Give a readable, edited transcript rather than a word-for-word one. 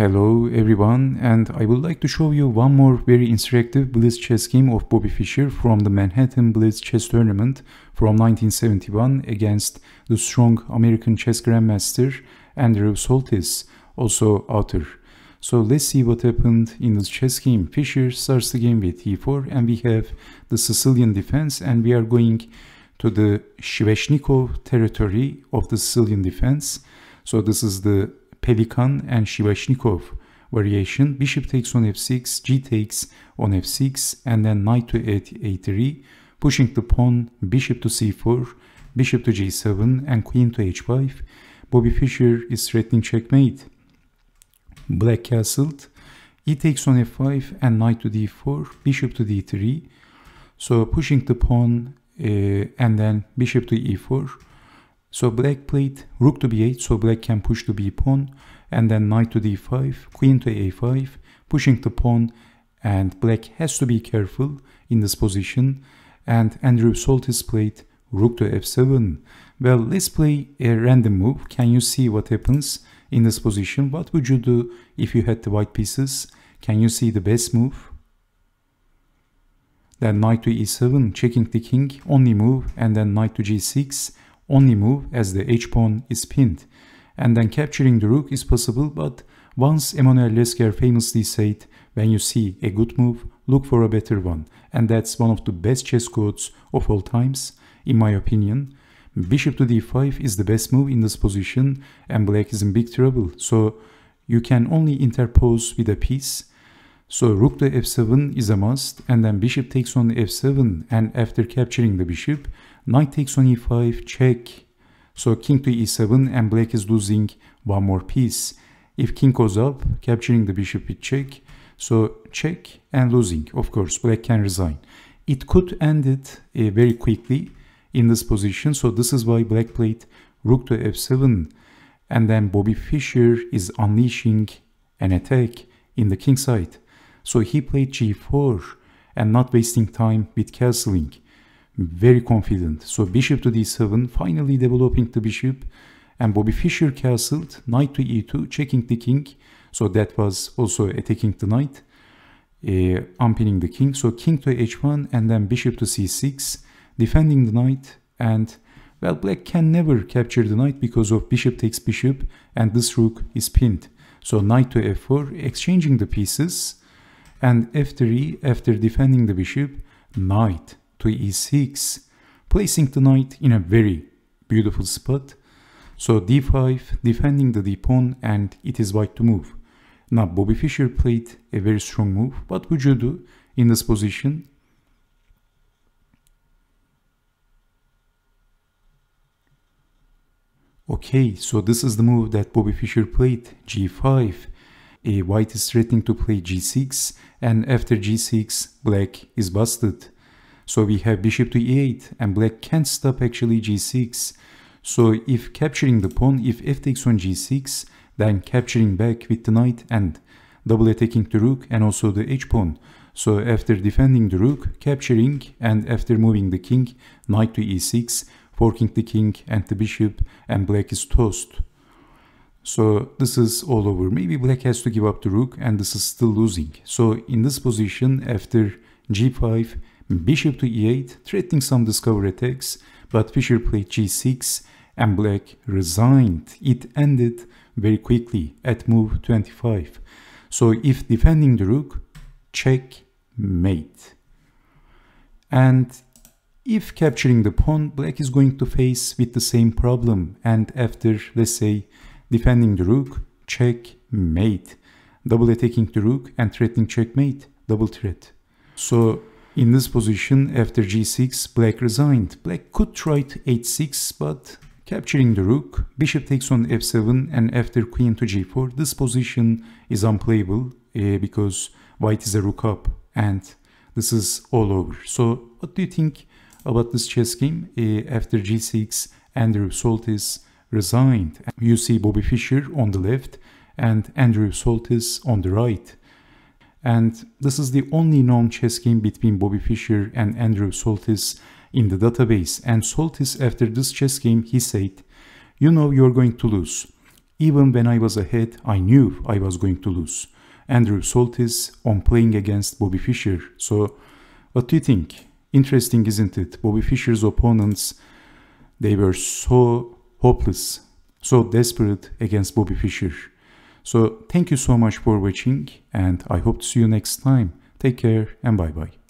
Hello everyone, and I would like to show you one more very interactive blitz chess game of Bobby Fischer from the Manhattan Blitz chess tournament from 1971 against the strong American chess grandmaster Andrew Soltis, also author. So let's see what happened in this chess game. Fischer starts the game with e4 and we have the Sicilian defense, and we are going to the Sveshnikov territory of the Sicilian defense. So this is the Pelikan and Sveshnikov variation. Bishop takes on f6, g takes on f6, and then knight to a3, pushing the pawn, bishop to c4, bishop to g7, and queen to h5. Bobby Fischer is threatening checkmate. Black castled, e takes on f5 and knight to d4, bishop to d3. So pushing the pawn and then bishop to e4. So black played rook to b8, so black can push the b pawn, and then knight to d5, queen to a5, pushing the pawn, and black has to be careful in this position. And Andrew Soltis played rook to f7. Well, let's play a random move. Can you see what happens in this position? What would you do if you had the white pieces? Can you see the best move? Then knight to e7, checking the king, only move, and then knight to g6, only move as the h-pawn is pinned. And then capturing the rook is possible, but once Emanuel Lesker famously said, when you see a good move, look for a better one. And that's one of the best chess quotes of all times, in my opinion. Bishop to d5 is the best move in this position, and black is in big trouble. So you can only interpose with a piece. So rook to f7 is a must, and then bishop takes on f7, and after capturing the bishop, knight takes on e5, check. So king to e7, and black is losing one more piece. If king goes up, capturing the bishop with check. So check and losing. Of course, black can resign. It could end it very quickly in this position. So this is why black played rook to f7. And then Bobby Fischer is unleashing an attack in the king side. So he played g4 and not wasting time with castling. Very confident. So bishop to d7, finally developing the bishop, and Bobby Fischer castled, knight to e2, checking the king. So that was also attacking the knight, unpinning the king. So king to h1 and then bishop to c6, defending the knight. And well, black can never capture the knight because of bishop takes bishop, and this rook is pinned. So knight to f4, exchanging the pieces, and f3 after defending the bishop, knight to e6, placing the knight in a very beautiful spot. So d5, defending the d-pawn, and it is white to move. Now Bobby Fischer played a very strong move. What would you do in this position? Okay, so this is the move that Bobby Fischer played, g5. White is threatening to play g6, and after g6, black is busted. So we have bishop to e8, and black can't stop actually g6. So if capturing the pawn, if f takes on g6, then capturing back with the knight and double attacking the rook and also the h-pawn. So after defending the rook, capturing, and after moving the king, knight to e6, forking the king and the bishop, and black is toast. So this is all over. Maybe black has to give up the rook, and this is still losing. So in this position, after g5, bishop to e8, threatening some discover attacks, but Fischer played g6 and black resigned. It ended very quickly at move 25. So if defending the rook, checkmate. And if capturing the pawn, black is going to face with the same problem. And after, let's say, defending the rook, checkmate. Double attacking the rook and threatening checkmate, double threat. So in this position, after g6, black resigned. Black could try to h6, but capturing the rook, bishop takes on f7, and after queen to g4, this position is unplayable because white is a rook up, and this is all over. So what do you think about this chess game? After g6, Andrew Soltis resigned. You see Bobby Fischer on the left and Andrew Soltis on the right. And this is the only known chess game between Bobby Fischer and Andrew Soltis in the database. And Soltis, after this chess game, he said, you know you're going to lose. Even when I was ahead, I knew I was going to lose. Andrew Soltis on playing against Bobby Fischer. So, what do you think? Interesting, isn't it? Bobby Fischer's opponents, they were so hopeless, so desperate against Bobby Fischer. So, thank you so much for watching, and I hope to see you next time. Take care and bye-bye.